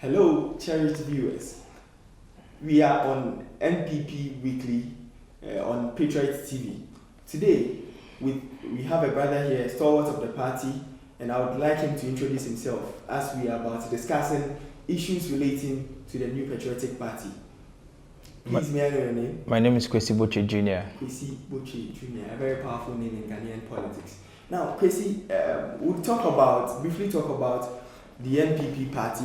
Hello, cherished viewers. We are on NPP Weekly on Patriot TV. Today, we have a brother here, stalwart of the party, and I would like him to introduce himself as we are about discussing issues relating to the new patriotic party. Please, may I know your name? My name is Gyasi Eduam Jr. Gyasi Eduam Jr., a very powerful name in Ghanaian politics. Now, Gyasi, we'll briefly talk about the NPP party,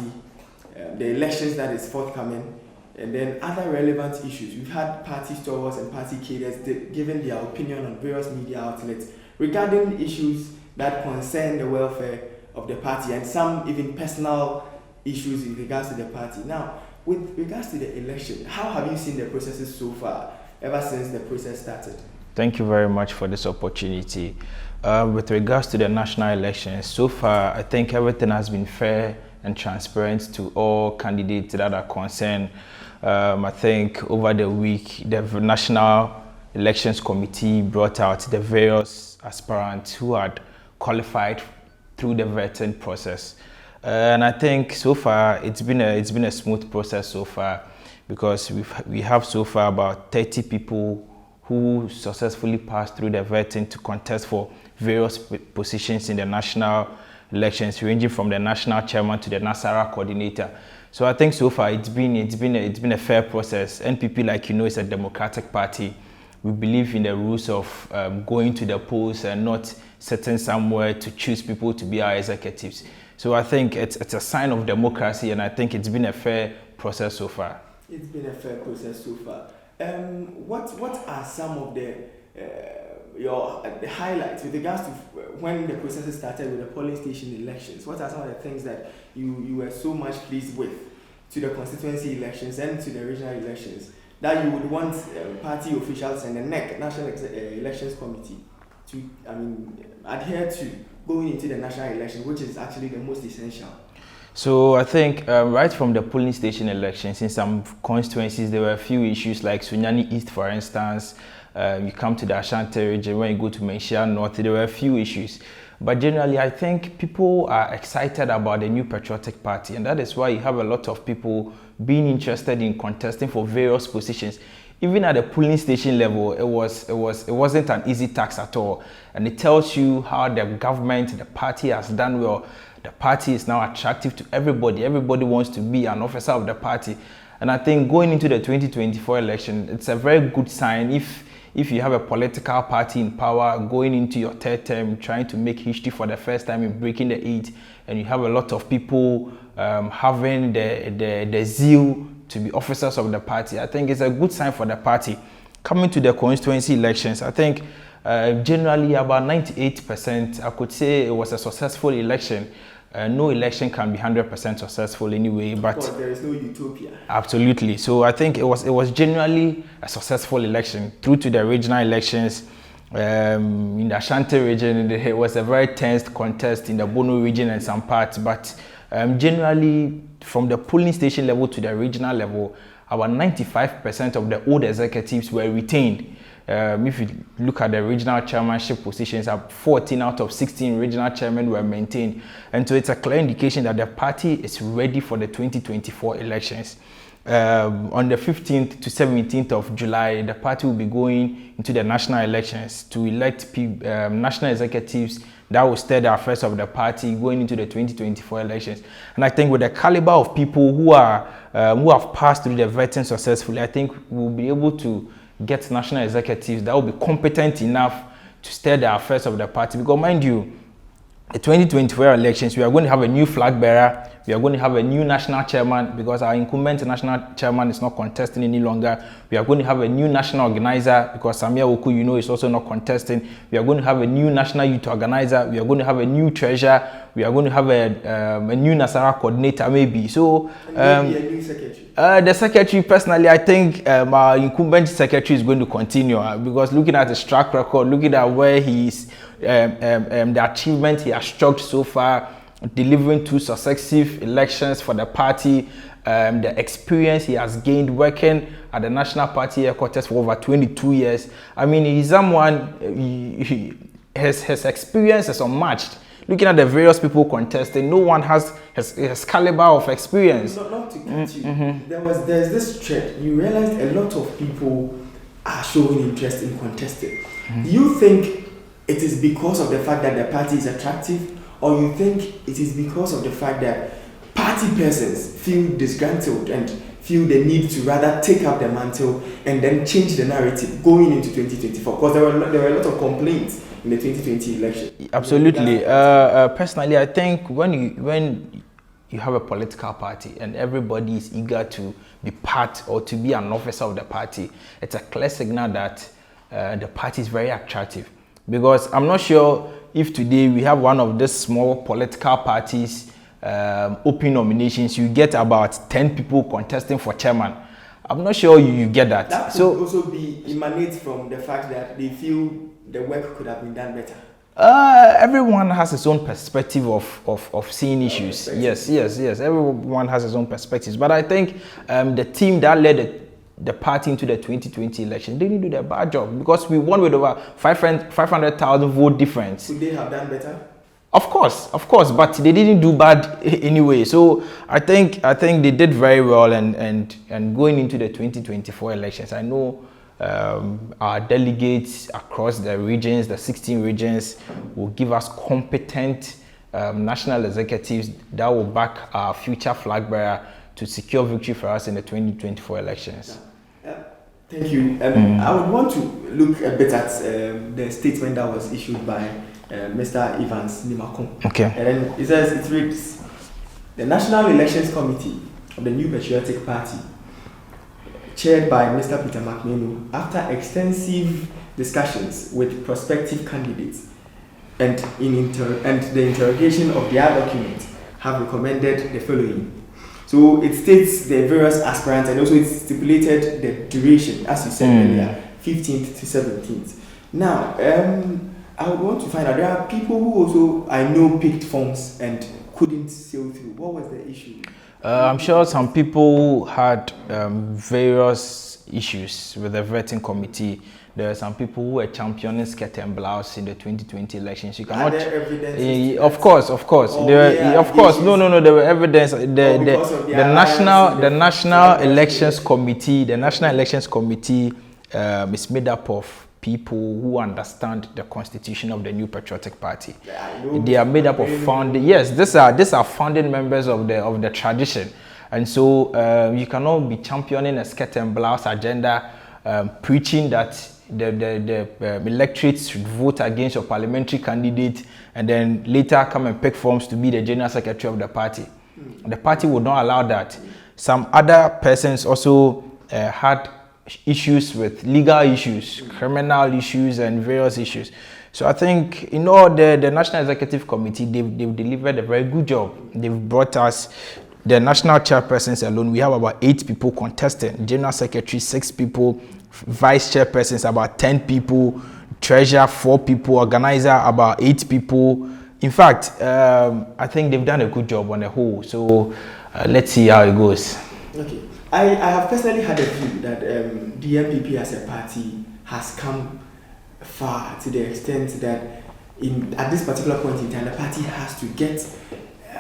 the elections that is forthcoming, and then other relevant issues. We've had party stalwarts and party cadres giving their opinion on various media outlets regarding issues that concern the welfare of the party and some even personal issues in regards to the party. Now, with regards to the election, how have you seen the processes so far, ever since the process started? Thank you very much for this opportunity. With regards to the national elections, so far, I think everything has been fair and transparent to all candidates that are concerned. I think over the week, the National Elections Committee brought out the various aspirants who had qualified through the vetting process. And I think so far it's been a smooth process so far, because we have so far about 30 people who successfully passed through the vetting to contest for various positions in the national elections, ranging from the national chairman to the Nasara coordinator. So I think so far it's been a fair process. NPP, like you know, is a democratic party. We believe in the rules of going to the polls and not sitting somewhere to choose people to be our executives. So I think it's a sign of democracy, and I think it's been a fair process so far. It's been a fair process so far. What are some of the highlights with regards to when the process started with the polling station elections? What are some of the things that you were so much pleased with to the constituency elections and to the regional elections that you would want party officials and the NEC, National Elections Committee, to adhere to going into the national election, which is actually the most essential? So I think right from the polling station elections, in some constituencies, there were a few issues like Sunyani East, for instance. You come to the Ashanti region, when you go to Menchia North, there were a few issues. But generally, I think people are excited about the new patriotic party, and that is why you have a lot of people being interested in contesting for various positions. Even at the polling station level, it wasn't an easy task at all. And it tells you how the government, the party has done well. The party is now attractive to everybody. Everybody wants to be an officer of the party. And I think going into the 2024 election, it's a very good sign if you have a political party in power going into your third term, trying to make history for the first time in breaking the eight, and you have a lot of people having the zeal to be officers of the party. I think it's a good sign for the party. Coming to the constituency elections, I think generally about 98%, I could say it was a successful election. No election can be 100% successful anyway, but of course, there is no utopia. Absolutely. So I think it was generally a successful election. Through to the regional elections, in the Ashanti region, it was a very tense contest in the Bono region and some parts, but generally from the polling station level to the regional level, about 95% of the old executives were retained. If you look at the regional chairmanship positions, 14 out of 16 regional chairmen were maintained. And so it's a clear indication that the party is ready for the 2024 elections. On the 15th to 17th of July, the party will be going into the national elections to elect national executives that will steer the affairs of the party going into the 2024 elections. And I think with the caliber of people who have passed through the vetting successfully, I think we'll be able to get national executives that will be competent enough to steer the affairs of the party. Because mind you, the 2024 elections, we are going to have a new flag bearer, we are going to have a new national chairman, because our incumbent national chairman is not contesting any longer. We are going to have a new national organizer, because Samia Oku, you know, is also not contesting. We are going to have a new national youth organizer. We are going to have a new treasurer. We are going to have a new Nasara coordinator, maybe. So, maybe a new secretary. The secretary, personally, I think our incumbent secretary is going to continue because looking at his track record, looking at where he's, the achievement he has struck so far, delivering 2 successive elections for the party, the experience he has gained working at the national party headquarters for over 22 years. I mean, he's someone, his experience is unmatched. looking at the various people contesting, no one has caliber of experience. Not to cut you. There's this trend. You realize a lot of people are showing interest in contesting. Do you think it is because of the fact that the party is attractive, or you think it is because of the fact that party persons feel disgruntled and feel the need to rather take up the mantle and then change the narrative going into 2024? Because there were a lot of complaints in the 2020 election. Absolutely. Personally, I think when you have a political party and everybody is eager to be part or to be an officer of the party, it's a clear signal that the party is very attractive. Because I'm not sure if today we have one of these small political parties open nominations, you get about 10 people contesting for chairman. I'm not sure you get that. That could also emanate from the fact that they feel the work could have been done better. Everyone has his own perspective of seeing issues. Yes. Everyone has his own perspectives. But I think the team that led the party into the 2020 election didn't do their bad job, because we won with over 500,000 vote difference. Could they have done better? Of course, but they didn't do bad anyway. So I think they did very well, and going into the 2024 elections, I know our delegates across the regions, the 16 regions, will give us competent national executives that will back our future flag bearer to secure victory for us in the 2024 elections. Thank you. I would want to look a bit at the statement that was issued by Mr. Evans Nimakon. Okay. And then it reads, the National Elections Committee of the New Patriotic Party, chaired by Mr. Peter McMenu, after extensive discussions with prospective candidates and the interrogation of their documents, have recommended the following. So it states the various aspirants, and also it stipulated the duration, as you said earlier, 15th to 17th. Now, I would want to find out, there are people who also, I know, picked forms and couldn't sail through. What was the issue? I'm sure some people had various issues with the vetting committee. There are some people who were championing skirt and blouse in the 2020 elections. You cannot. Are there evidence? Of course. Oh, No. There were evidence. The National Elections Committee. The National Elections Committee is made up of people who understand the constitution of the New Patriotic Party. They are made up of founding. Yes, these are founding members of the tradition, and so you cannot be championing a skirt and blouse agenda, preaching that the electorate should vote against your parliamentary candidate, and then later come and pick forms to be the general secretary of the party. The party would not allow that. Some other persons also had issues with legal issues, criminal issues, and various issues. So I think, the National Executive Committee, they've delivered a very good job. They've brought us, the national chairpersons alone, we have about 8 people contesting. General Secretary, 6 people. Vice chairpersons, about 10 people. Treasurer, 4 people. Organizer, about 8 people. In fact, I think they've done a good job on the whole. So let's see how it goes. Okay. I have personally had a view that the NPP as a party has come far, to the extent that at this particular point in time, the party has to get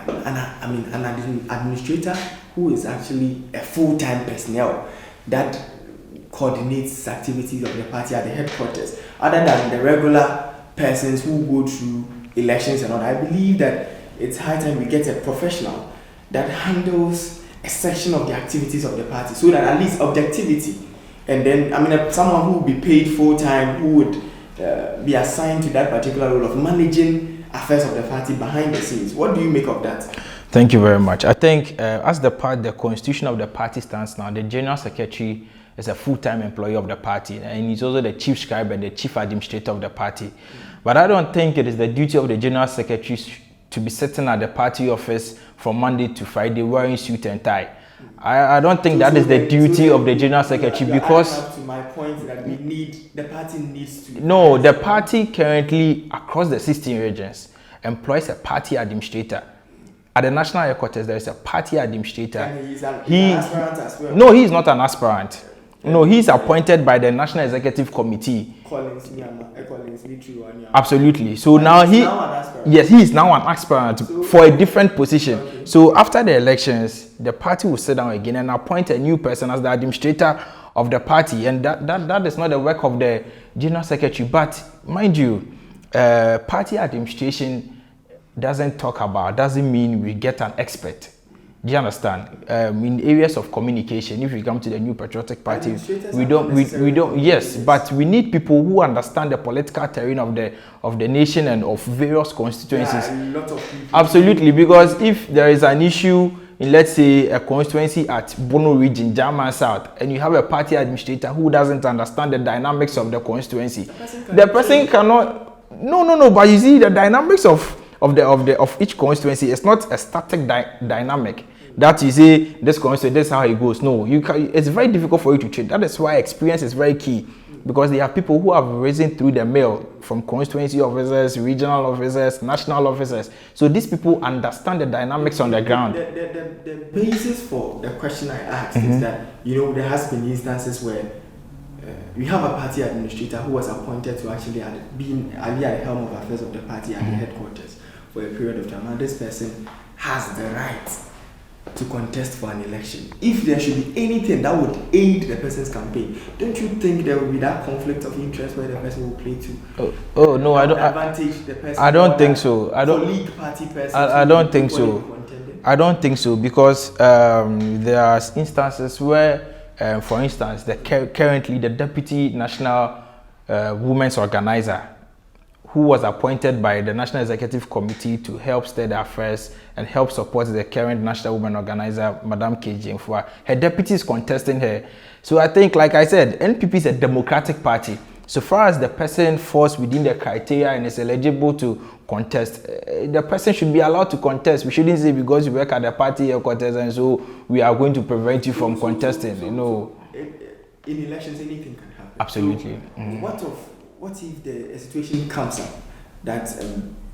an administrator who is actually a full-time personnel that coordinates activities of the party at the headquarters, other than the regular persons who go through elections and all. I believe that it's high time we get a professional that handles a section of the activities of the party, so that at least objectivity, and then someone who would be paid full-time, who would be assigned to that particular role of managing affairs of the party behind the scenes. What do you make of that? Thank you very much. I think as the constitution of the party stands now, the general secretary is a full-time employee of the party, and he's also the chief scribe and the chief administrator of the party. But I don't think it is the duty of the general secretary to be sitting at the party office from Monday to Friday wearing suit and tie. I don't think that is the duty of the general secretary, because to my point that the party needs to. No, the party currently across the 16 regions employs a party administrator. At the national headquarters, there is a party administrator. And he's an aspirant as well. No, he is not an aspirant. No, he's appointed by the National Executive Committee. Collins, Absolutely. So now he is now an aspirant for a different position. Okay. So after the elections, the party will sit down again and appoint a new person as the administrator of the party, and that is not the work of the general secretary. But mind you, party administration doesn't mean we get an expert. Do you understand? In areas of communication, if we come to the New Patriotic Party, we don't. Yes, but we need people who understand the political terrain of the nation and of various constituencies. Yeah, a lot of people. Absolutely, because if there is an issue in, let's say, a constituency at Bono region, German South, and you have a party administrator who doesn't understand the dynamics of the constituency, the person cannot. No. But you see, the dynamics of each constituency is not a static dynamic. That you say this constituency, this is how it goes. No, it's very difficult for you to change. That is why experience is very key, because there are people who have risen through the mail, from constituency officers, regional officers, national officers. So these people understand the dynamics on the ground. The basis for the question I asked is that, there has been instances where we have a party administrator who was appointed to actually be at the helm of affairs of the party at the headquarters for a period of time. Now this person has the right to contest for an election. If there should be anything that would aid the person's campaign, don't you think there will be that conflict of interest where the person will play to? Oh no, I don't. Advantage the person. I don't think so. Colleague party person. I don't think so. I don't think so, because there are instances where, for instance, currently the deputy national women's organizer, who was appointed by the National Executive Committee to help steer the affairs and help support the current National Women Organizer, Madam KG Mfua. Her deputy is contesting her. So I think, like I said, NPP is a democratic party. So far as the person falls within the criteria and is eligible to contest, the person should be allowed to contest. We shouldn't say because you work at the party or contest and so we are going to prevent you from contesting. In elections, anything can happen. Absolutely. So, what if a situation comes up that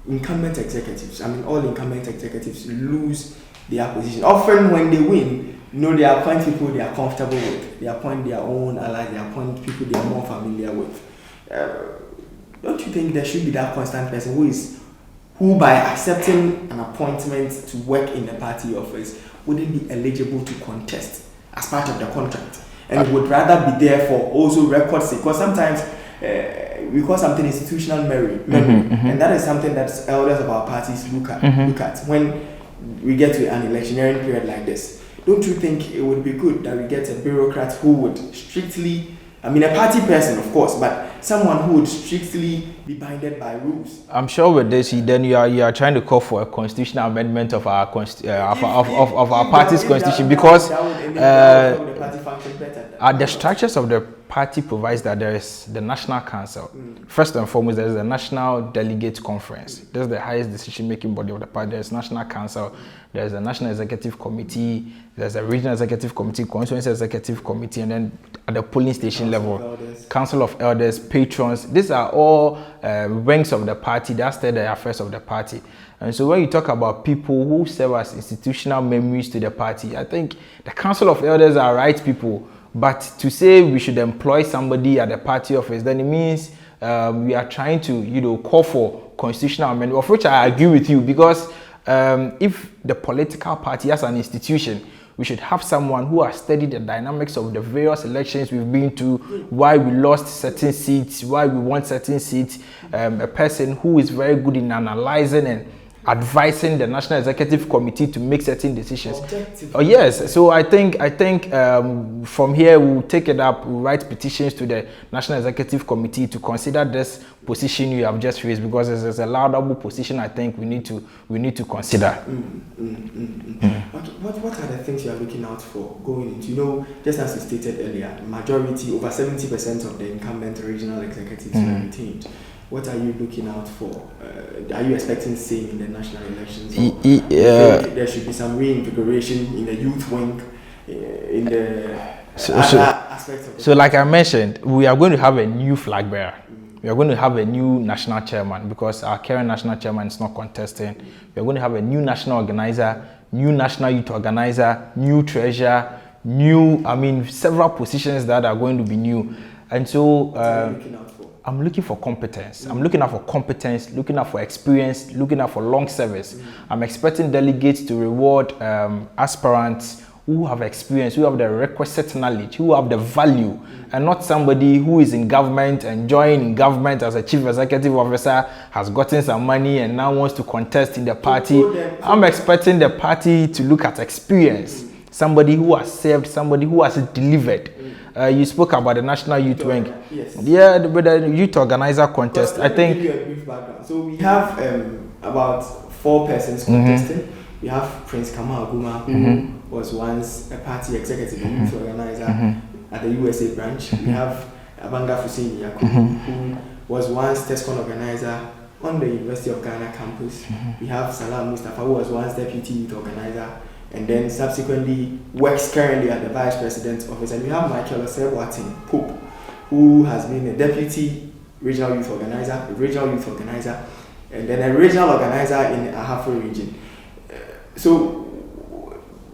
incumbent executives, all incumbent executives lose their position? Often when they win, they appoint people they are comfortable with. They appoint their own allies, they appoint people they are more familiar with. Don't you think there should be that constant person who by accepting an appointment to work in the party office wouldn't be eligible to contest as part of the contract, and would rather be there for also record sake? Because sometimes we call something institutional memory, and that is something that elders of our parties look at when we get to an electioneering period like this. Don't you think it would be good that we get a bureaucrat who would strictly, a party person of course, but someone who would strictly be binded by rules? I'm sure with this, then you are trying to call for a constitutional amendment of our party's constitution, because the party function better. The structures of the party provides that there is the National Council. First and foremost, there is the National Delegate Conference. That's the highest decision-making body of the party. There is National Council. There is the National Executive Committee. There's a Regional Executive Committee, Constituency Executive Committee, and then at the polling station level, Council of Elders, patrons. These are all ranks of the party. That's the affairs of the party. And so when you talk about people who serve as institutional memories to the party, I think the Council of Elders are right people. But to say we should employ somebody at the party office, then it means we are trying to, call for constitutional amendment, of which I agree with you, because if the political party as an institution, we should have someone who has studied the dynamics of the various elections we've been to, why we lost certain seats, why we won certain seats, a person who is very good in analyzing and advising the National Executive Committee to make certain decisions. Oh yes, so I think from here we'll take it up, we'll write petitions to the National Executive Committee to consider this position you have just raised, because it's a laudable position. I think we need to consider. What are the things you are looking out for going into? Just as you stated earlier, majority, over 70% of the incumbent regional executives are retained. What are you looking out for? Are you expecting same in the national elections? There should be some reinvigoration in the youth wing, in the aspects of it. So like I mentioned, we are going to have a new flag bearer. We are going to have a new national chairman, because our current national chairman is not contesting. We are going to have a new national organizer, new national youth organizer, new treasurer, new, I mean, several positions that are going to be new. And so I'm looking for competence. I'm looking out for competence, looking out for experience, looking out for long service. I'm expecting delegates to reward aspirants who have experience, who have the requisite knowledge, who have the value, and not somebody who is in government and joining government as a chief executive officer, has gotten some money and now wants to contest in the party. I'm expecting the party to look at experience, somebody who has served, somebody who has delivered. You spoke about the National Youth Wing. Yes. Yeah, with the youth organizer contest, I think. Give you a brief background. So we have about 4 persons contesting. We have Prince Kamal Aguma, who was once a party executive and youth organizer at the USA branch. We have Abanga Fusini Yakubu, who was once Tesco organizer on the University of Ghana campus. We have Salam Mustafa, who was once deputy youth organizer, and then subsequently works currently at the vice president's office. And we have Michael Osei-Boateng Pope, who has been a deputy regional youth organizer, and then a regional organizer in Ahafo region. So,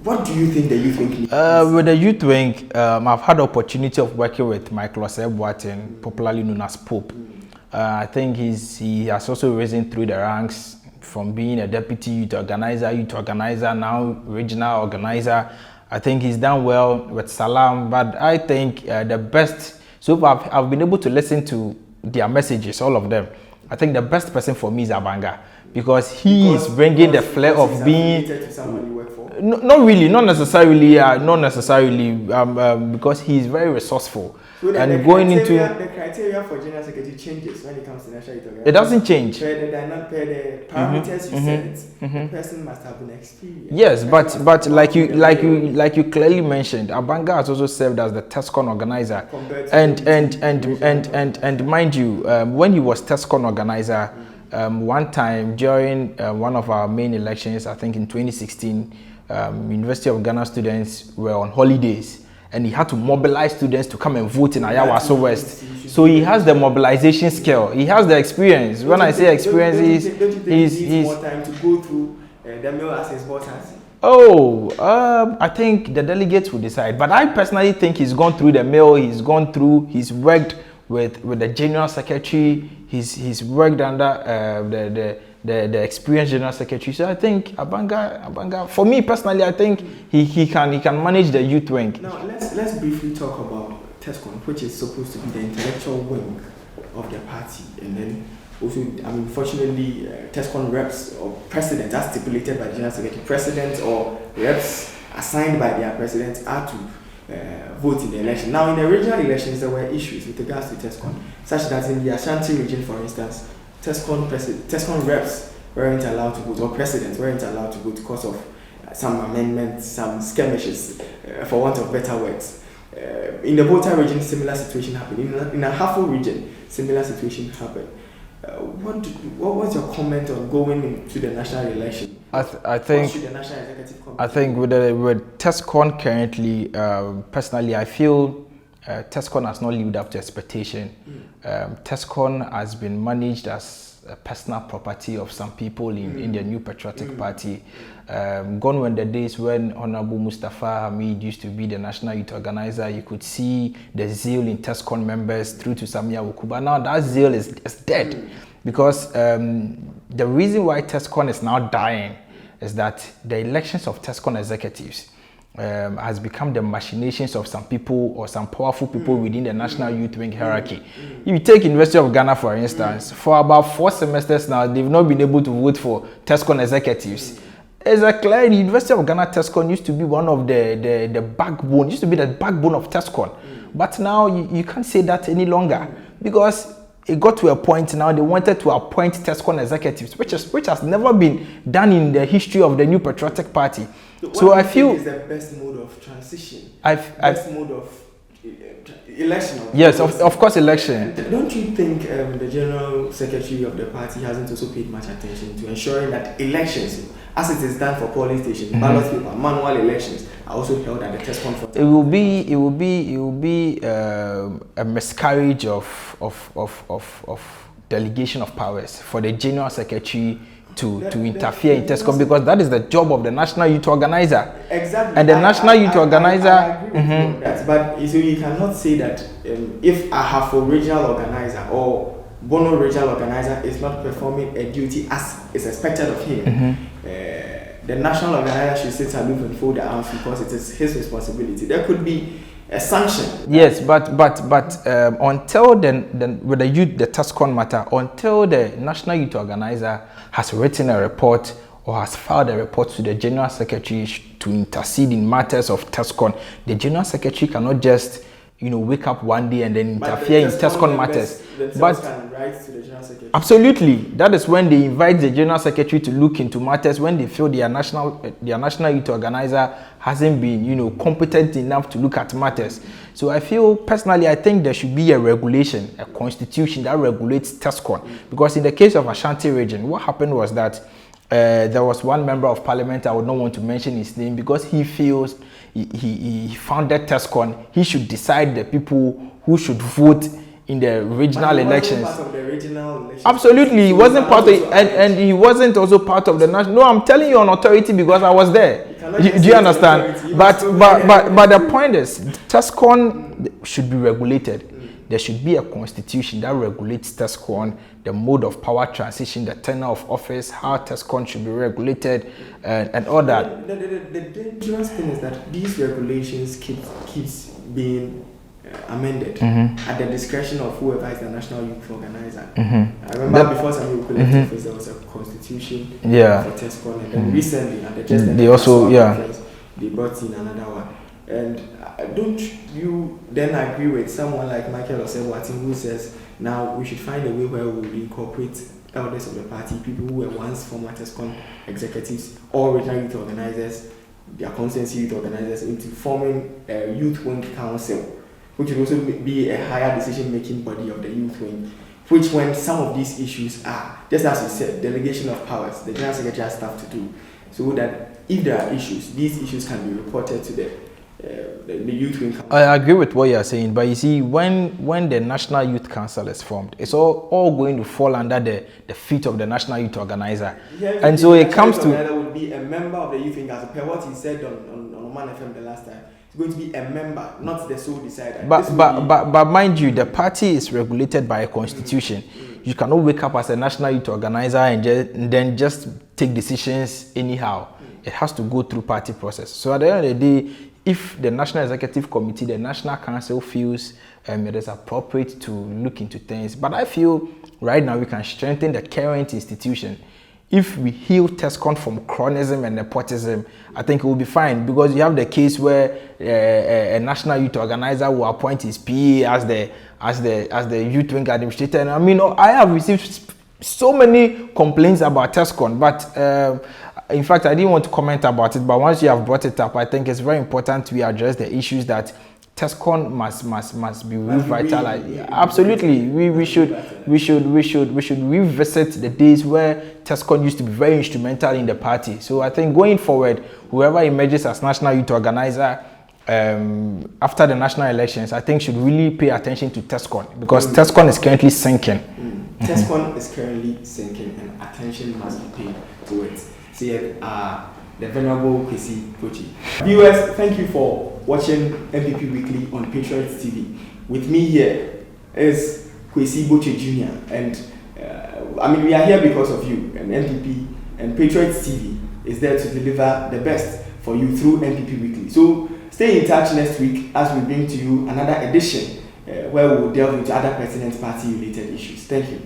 what do you think the youth wing needs? With the youth wing, I've had the opportunity of working with Michael Osei-Boateng, popularly known as Pope. I think he has also risen through the ranks from being a deputy youth organizer, now regional organizer. I think he's done well with Salam, but I think the best, so far I've been able to listen to their messages, all of them. I think the best person for me is Abanga, because he is bringing the flair of being. No, not necessarily, because he is very resourceful. So and going into the criteria for general secretary changes when it comes to national youth organization. It doesn't change. Per the parameters you set, the person must have been experienced. Yes, but like you clearly mentioned, Abanga has also served as the Tesco organizer. And mind you, when he was Tesco organizer, one time during one of our main elections, I think in 2016, University of Ghana students were on holidays. And he had to mobilize students to come and vote in Ayawaso West. So he has the mobilization skill. He has the experience. When I say experience, he's more time to go through the mail as his boss has. I think the delegates will decide. But I personally think he's gone through the mail. He's worked with the general secretary. He's worked under the experienced general secretary. So I think Abanga, for me personally, I think he can manage the youth wing. Now let's briefly talk about Tesco, which is supposed to be the intellectual wing of the party, and then also, fortunately, Tesco reps or presidents, as stipulated by the general secretary, presidents or reps assigned by their presidents are to vote in the election. Now, in the regional elections, there were issues with regards to Tesco, such that in the Ashanti region, for instance, Tesco reps weren't allowed to vote, or presidents weren't allowed to vote because of some amendments, some skirmishes, for want of better words. In the Volta region, similar situation happened. In the Ahafo region, similar situation happened. What was your comment on going into the national election? I think with Tesco currently, personally, I feel Tesco has not lived up to expectation. Tesco has been managed as a personal property of some people in the New Patriotic Party. Gone were the days when Honorable Mustafa Hamid used to be the national youth organizer. You could see the zeal in Tesco members through to Samia Wukuba. Now that zeal is dead, because the reason why Tesco is now dying is that the elections of Tesco executives has become the machinations of some people or some powerful people within the national youth wing hierarchy. If you take University of Ghana, for instance, for about 4 semesters now, they've not been able to vote for Tesco executives. It's a clear, the University of Ghana Tesco used to be one of the backbone, used to be the backbone of Tesco. But now you can't say that any longer, because it got to a point now they wanted to appoint Tesco executives, which has never been done in the history of the New Patriotic Party. So I feel is the best mode of transition. Best mode of election. Yes, of course, election. Don't you think the general secretary of the party hasn't also paid much attention to ensuring that elections, as it is done for polling stations, ballot paper, manual elections, are also held at the test conference? It will be a miscarriage of delegation of powers for the general secretary to interfere in Tesco, because that is the job of the National Youth Organizer. Exactly. And the National Youth Organizer. I agree with you on that. But so you cannot say that if a Hafo regional organizer or Bono regional organizer is not performing a duty as is expected of him, the national organizer should sit aloof and fold the arms because it is his responsibility. There could be a sanction. Yes, but until then, with the Tesco matter, until the National Youth Organizer has written a report or has filed a report to the General Secretary to intercede in matters of Tesco, the General Secretary cannot just wake up one day and then interfere in Tesco matters. But can write to the General Secretary. Absolutely, that is when they invite the General Secretary to look into matters when they feel their national youth organizer hasn't been competent enough to look at matters. So I think there should be a regulation, a constitution that regulates Tesco, because in the case of Ashanti region, what happened was that there was one member of parliament, I would not want to mention his name, because he feels he founded Tesco. He should decide the people who should vote in the regional elections. Part of the regional elections. Absolutely, he wasn't part of it, and he wasn't also part of the national. No, I'm telling you on authority because I was there. Do you understand? But the point is, Tesco should be regulated. There should be a constitution that regulates Tesco, the mode of power transition, the tenure of office, how Tesco should be regulated, and all that. The dangerous thing is that these regulations keeps being amended at the discretion of whoever is the national youth organizer. I remember before some youth collective office, there was a constitution for Tesco, and then recently, at the they brought in another one. And don't you then agree with someone like Michael Osewati, who says now we should find a way where we will incorporate elders of the party, people who were once former Tesco executives or regional youth organizers, their constituency youth organizers, into forming a youth wing council, which would also be a higher decision-making body of the youth wing, which when some of these issues are, just as you said, delegation of powers, the General Secretary has stuff to do, so that if there are issues, these issues can be reported to the youth wing council. I agree with what you are saying, but you see, when the National Youth Council is formed, it's all going to fall under the feet of the National Youth Organizer. And so it comes to... There would be a member of the youth wing council, per what he said on Man FM the last time. It's going to be a member, not the sole decider. But mind you, the party is regulated by a constitution. You cannot wake up as a National Youth Organizer and then just take decisions anyhow. It has to go through party process. So at the end of the day, if the National Executive Committee, the National Council feels it is appropriate to look into things, but I feel right now we can strengthen the current institution. If we heal Tesco from chronism and nepotism, I think it will be fine, because you have the case where a National Youth Organizer will appoint his PA as the youth wing administrator. And I mean, I have received so many complaints about Tesco, but in fact, I didn't want to comment about it, but once you have brought it up, I think it's very important we address the issues that Tesco must be revitalized. Absolutely, we should revisit the days where Tesco used to be very instrumental in the party. So I think going forward, whoever emerges as National Youth Organizer after the national elections, I think should really pay attention to Tesco, because Tesco is currently sinking. Tesco is currently sinking, and attention must be paid to it. See, the Venerable Gyasi Eduam. Viewers, thank you for watching NPP Weekly on Patriots TV. With me here is Gyasi Eduam Jr. And we are here because of you, and NPP and Patriots TV is there to deliver the best for you through NPP Weekly. So stay in touch next week as we bring to you another edition where we will delve into other pertinent party related issues. Thank you.